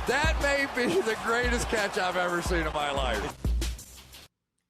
That may be the greatest catch I've ever seen in my life.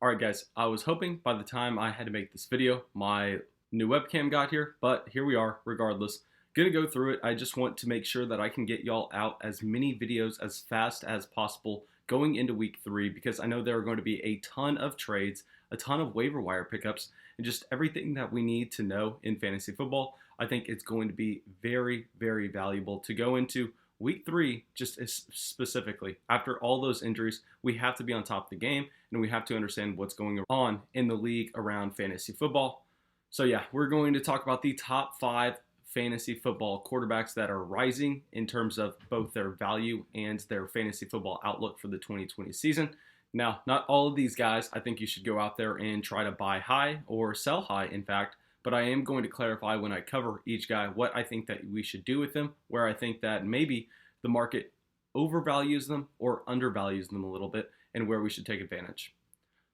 Alright guys, I was hoping by the time I had to make this video, my new webcam got here, but here we are regardless. Gonna go through it. I just want to make sure that I can get y'all out as many videos as fast as possible going into week 3, because I know there are going to be a ton of trades, a ton of waiver wire pickups, and just everything that we need to know in fantasy football. I think it's going to be very, very valuable to go into week 3, just specifically. After all those injuries, we have to be on top of the game, and we have to understand what's going on in the league around fantasy football. So yeah, we're going to talk about the top 5 fantasy football quarterbacks that are rising in terms of both their value and their fantasy football outlook for the 2020 season. Now, not all of these guys, I think you should go out there and try to buy high or sell high, in fact, but I am going to clarify when I cover each guy what I think that we should do with them, where I think that maybe the market overvalues them or undervalues them a little bit, and where we should take advantage.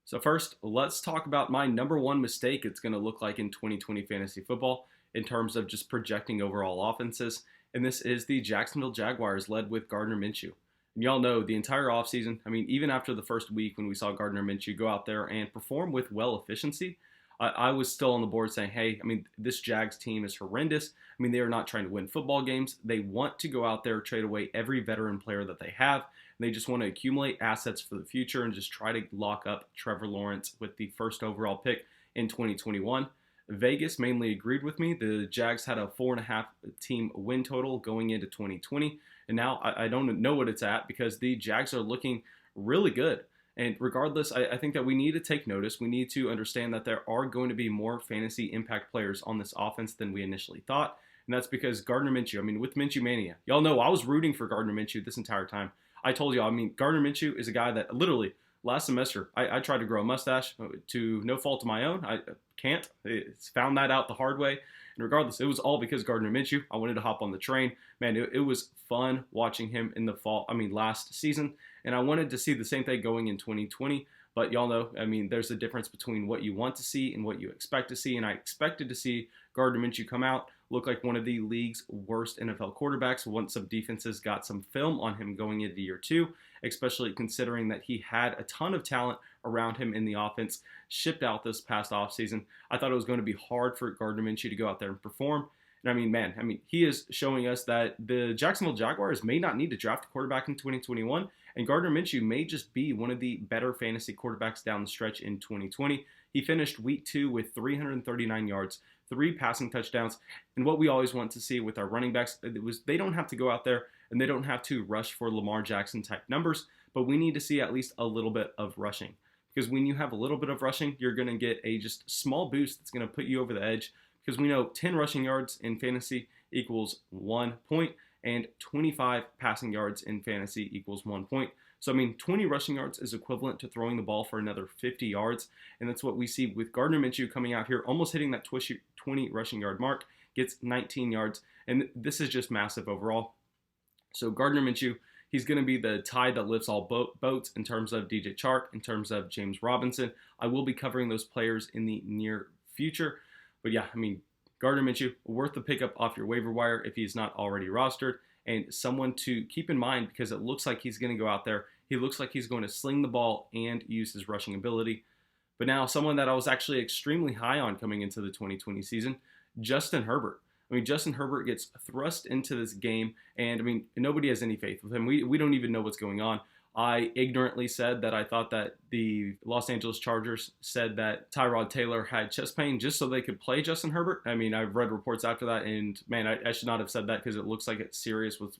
So first, let's talk about my number 1 mistake it's going to look like in 2020 fantasy football in terms of just projecting overall offenses, and this is the Jacksonville Jaguars led with Gardner Mitchu. And y'all know the entire offseason, I mean, even after the first week when we saw Gardner Mitchu go out there and perform with well efficiency, I was still on the board saying, hey, I mean, this Jags team is horrendous. I mean, they are not trying to win football games. They want to go out there, trade away every veteran player that they have, and they just want to accumulate assets for the future and just try to lock up Trevor Lawrence with the first overall pick in 2021. Vegas mainly agreed with me. The Jags had a 4.5 team win total going into 2020, and now I don't know what it's at because the Jags are looking really good. And regardless, I think that we need to take notice. We need to understand that there are going to be more fantasy impact players on this offense than we initially thought. And that's because Gardner Mitchu, I mean, with Minshew Mania, y'all know I was rooting for Gardner Mitchu this entire time. I told y'all, I mean, Gardner Mitchu is a guy that literally last semester, I tried to grow a mustache to no fault of my own. I can't. It's found that out the hard way. And regardless, it was all because Gardner Mitchu. I wanted to hop on the train. Man, it was fun watching him in the last season. And I wanted to see the same thing going in 2020. But y'all know, I mean, there's a difference between what you want to see and what you expect to see. And I expected to see Gardner Mitchu come out, look like one of the league's worst NFL quarterbacks once some defenses got some film on him going into year 2, especially considering that he had a ton of talent around him in the offense shipped out this past offseason. I thought it was going to be hard for Gardner Mitchu to go out there and perform. And I mean, man, he is showing us that the Jacksonville Jaguars may not need to draft a quarterback in 2021, and Gardner Mitchu may just be one of the better fantasy quarterbacks down the stretch in 2020. He finished week 2 with 339 yards, 3 passing touchdowns, and what we always want to see with our running backs was they don't have to go out there and they don't have to rush for Lamar Jackson type numbers, but we need to see at least a little bit of rushing. Because when you have a little bit of rushing, you're going to get a just small boost that's going to put you over the edge, because we know 10 rushing yards in fantasy equals 1 point, and 25 passing yards in fantasy equals 1 point. So, I mean, 20 rushing yards is equivalent to throwing the ball for another 50 yards, and that's what we see with Gardner Mitchu coming out here, almost hitting that 20 rushing yard mark, gets 19 yards, and this is just massive overall. So, Gardner Mitchu, he's going to be the tide that lifts all boats in terms of DJ Chark, in terms of James Robinson. I will be covering those players in the near future. But yeah, I mean, Gardner Mitchu, worth the pickup off your waiver wire if he's not already rostered, and someone to keep in mind because it looks like he's going to go out there. He looks like he's going to sling the ball and use his rushing ability. But now someone that I was actually extremely high on coming into the 2020 season, Justin Herbert. I mean, Justin Herbert gets thrust into this game, and I mean, nobody has any faith with him. We don't even know what's going on. I ignorantly said that I thought that the Los Angeles Chargers said that Tyrod Taylor had chest pain just so they could play Justin Herbert. I mean, I've read reports after that, and man, I should not have said that because it looks like it's serious with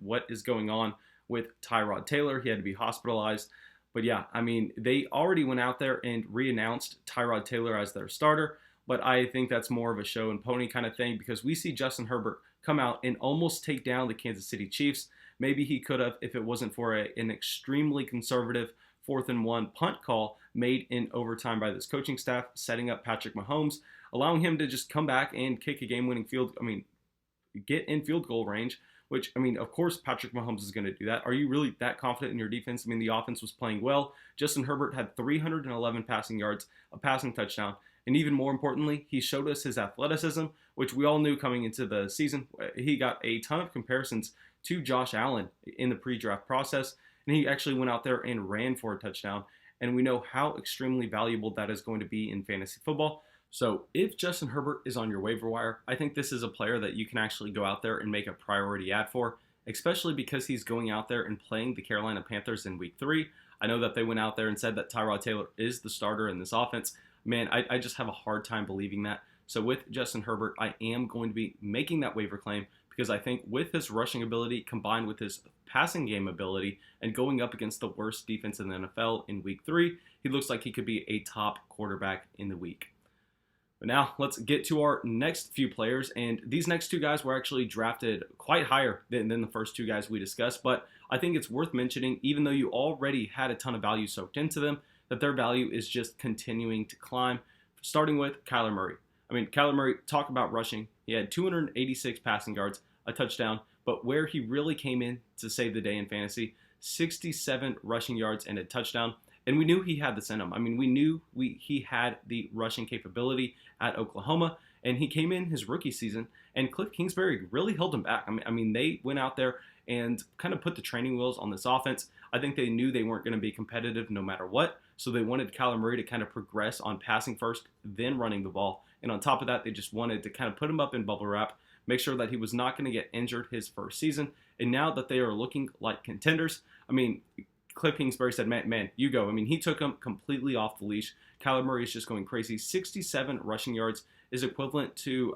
what is going on with Tyrod Taylor. He had to be hospitalized. But yeah, I mean, they already went out there and re-announced Tyrod Taylor as their starter, but I think that's more of a show and pony kind of thing because we see Justin Herbert come out and almost take down the Kansas City Chiefs. Maybe he could have if it wasn't for an extremely conservative 4th and 1 punt call made in overtime by this coaching staff, setting up Patrick Mahomes, allowing him to just come back and kick a game-winning get in field goal range, which, I mean, of course Patrick Mahomes is going to do that. Are you really that confident in your defense? I mean, the offense was playing well. Justin Herbert had 311 passing yards, a passing touchdown, and even more importantly, he showed us his athleticism, which we all knew coming into the season. He got a ton of comparisons to Josh Allen in the pre-draft process, and he actually went out there and ran for a touchdown. And we know how extremely valuable that is going to be in fantasy football. So if Justin Herbert is on your waiver wire, I think this is a player that you can actually go out there and make a priority ad for, especially because he's going out there and playing the Carolina Panthers in week 3. I know that they went out there and said that Tyrod Taylor is the starter in this offense. Man, I just have a hard time believing that. So with Justin Herbert, I am going to be making that waiver claim because I think with his rushing ability combined with his passing game ability and going up against the worst defense in the NFL in week 3, he looks like he could be a top quarterback in the week. But now let's get to our next few players, and these next 2 guys were actually drafted quite higher than the first 2 guys we discussed, but I think it's worth mentioning, even though you already had a ton of value soaked into them, that their value is just continuing to climb, starting with Kyler Murray. I mean, Kyler Murray, talk about rushing. He had 286 passing yards, a touchdown, but where he really came in to save the day in fantasy, 67 rushing yards and a touchdown. And we knew he had this in him. I mean, we knew he had the rushing capability at Oklahoma, and he came in his rookie season, and Cliff Kingsbury really held him back. I mean, they went out there and kind of put the training wheels on this offense. I think they knew they weren't going to be competitive no matter what, so they wanted Kyler Murray to kind of progress on passing first, then running the ball. And on top of that, they just wanted to kind of put him up in bubble wrap, make sure that he was not going to get injured his first season. And now that they are looking like contenders, I mean, Cliff Kingsbury said, man, you go. I mean, he took him completely off the leash. Kyler Murray is just going crazy. 67 rushing yards is equivalent to,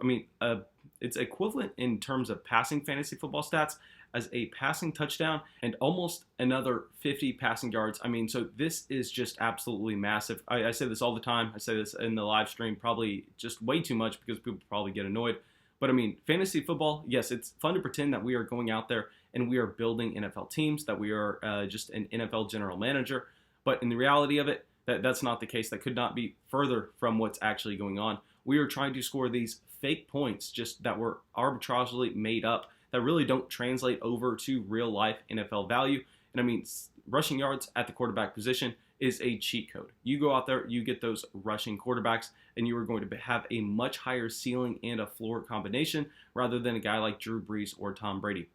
it's equivalent in terms of passing fantasy football stats as a passing touchdown and almost another 50 passing yards. I mean, so this is just absolutely massive. I say this all the time. I say this in the live stream probably just way too much because people probably get annoyed. But I mean, fantasy football, yes, it's fun to pretend that we are going out there and we are building NFL teams, that we are just an NFL general manager. But in the reality of it, that's not the case. That could not be further from what's actually going on. We are trying to score these fake points just that were arbitrarily made up that really don't translate over to real life NFL value. And I mean, rushing yards at the quarterback position is a cheat code. You go out there, you get those rushing quarterbacks, and you are going to have a much higher ceiling and a floor combination rather than a guy like Drew Brees or Tom Brady.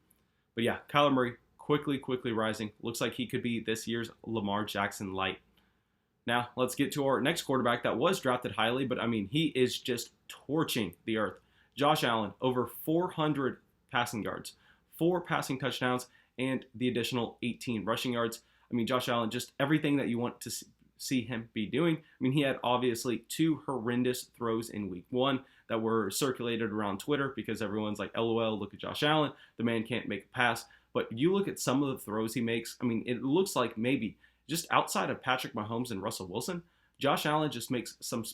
But yeah, Kyler Murray quickly rising. Looks like he could be this year's Lamar Jackson light. Now, let's get to our next quarterback that was drafted highly, but I mean, he is just torching the earth. Josh Allen, over 400 passing yards, 4 passing touchdowns, and the additional 18 rushing yards. I mean, Josh Allen, just everything that you want to see him be doing. I mean, he had obviously 2 horrendous throws in week 1 that were circulated around Twitter because everyone's like, LOL, look at Josh Allen. The man can't make a pass. But you look at some of the throws he makes. I mean, it looks like maybe just outside of Patrick Mahomes and Russell Wilson, Josh Allen just makes some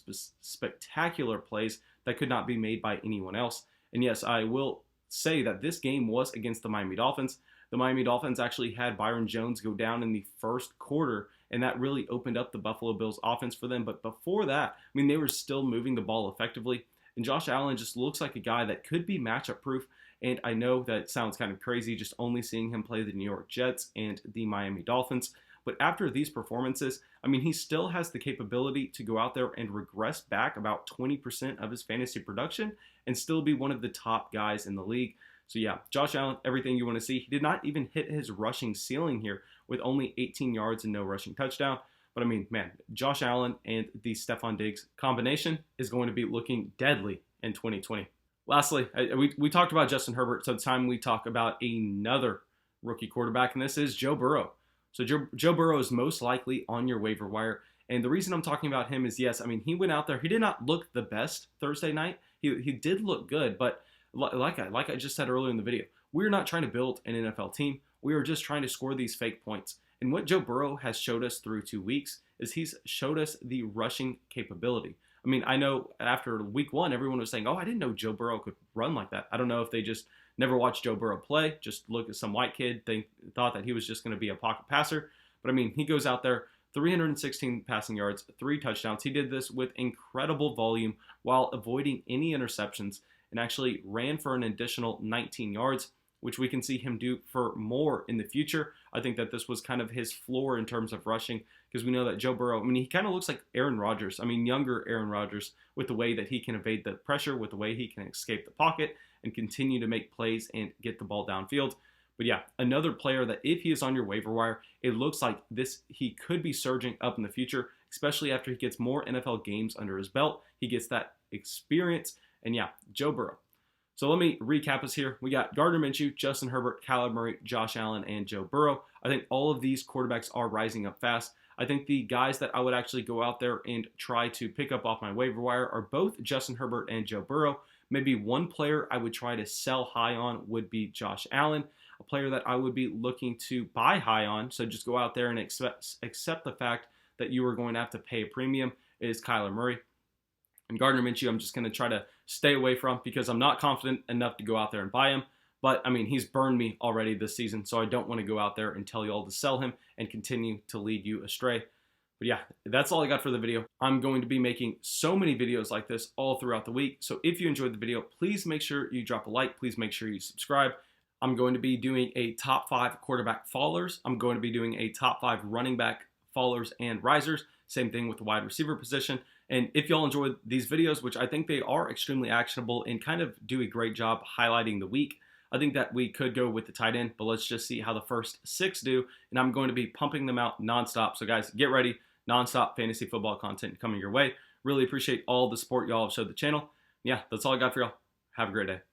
spectacular plays that could not be made by anyone else. And yes, I will say that this game was against the Miami Dolphins. The Miami Dolphins actually had Byron Jones go down in the first quarter, and that really opened up the Buffalo Bills offense for them. But before that, I mean, they were still moving the ball effectively. And Josh Allen just looks like a guy that could be matchup proof. And I know that sounds kind of crazy just only seeing him play the New York Jets and the Miami Dolphins. But after these performances, I mean, he still has the capability to go out there and regress back about 20% of his fantasy production and still be one of the top guys in the league. So yeah, Josh Allen, everything you want to see. He did not even hit his rushing ceiling here with only 18 yards and no rushing touchdown. But I mean, man, Josh Allen and the Stephon Diggs combination is going to be looking deadly in 2020. Lastly, we talked about Justin Herbert, so it's time we talk about another rookie quarterback, and this is Joe Burrow. So Joe Burrow is most likely on your waiver wire. And the reason I'm talking about him is, yes, I mean, he went out there. He did not look the best Thursday night. He did look good, but like I just said earlier in the video, we're not trying to build an NFL team. We are just trying to score these fake points. And what Joe Burrow has showed us through 2 weeks is he's showed us the rushing capability. I mean, I know after week 1, everyone was saying, oh, I didn't know Joe Burrow could run like that. I don't know if they just never watched Joe Burrow play, just look at some white kid, they thought that he was just going to be a pocket passer. But I mean, he goes out there, 316 passing yards, 3 touchdowns. He did this with incredible volume while avoiding any interceptions and actually ran for an additional 19 yards, which we can see him do for more in the future. I think that this was kind of his floor in terms of rushing because we know that Joe Burrow, I mean, he kind of looks like Aaron Rodgers. I mean, younger Aaron Rodgers with the way that he can evade the pressure, with the way he can escape the pocket and continue to make plays and get the ball downfield. But yeah, another player that if he is on your waiver wire, it looks like he could be surging up in the future, especially after he gets more NFL games under his belt. He gets that experience. And yeah, Joe Burrow. So let me recap us here. We got Gardner Mitchu, Justin Herbert, Kyler Murray, Josh Allen, and Joe Burrow. I think all of these quarterbacks are rising up fast. I think the guys that I would actually go out there and try to pick up off my waiver wire are both Justin Herbert and Joe Burrow. Maybe one player I would try to sell high on would be Josh Allen, a player that I would be looking to buy high on. So just go out there and accept the fact that you are going to have to pay a premium is Kyler Murray. And Gardner Mitchell, I'm just going to try to stay away from because I'm not confident enough to go out there and buy him. But, I mean, he's burned me already this season, so I don't want to go out there and tell you all to sell him and continue to lead you astray. But yeah, that's all I got for the video. I'm going to be making so many videos like this all throughout the week. So if you enjoyed the video, please make sure you drop a like. Please make sure you subscribe. I'm going to be doing a top 5 quarterback fallers. I'm going to be doing a top 5 running back fallers and risers. Same thing with the wide receiver position. And if y'all enjoyed these videos, which I think they are extremely actionable and kind of do a great job highlighting the week, I think that we could go with the tight end, but let's just see how the first 6 do. And I'm going to be pumping them out nonstop. So guys, get ready. Nonstop fantasy football content coming your way. Really appreciate all the support y'all have showed the channel. Yeah, that's all I got for y'all. Have a great day.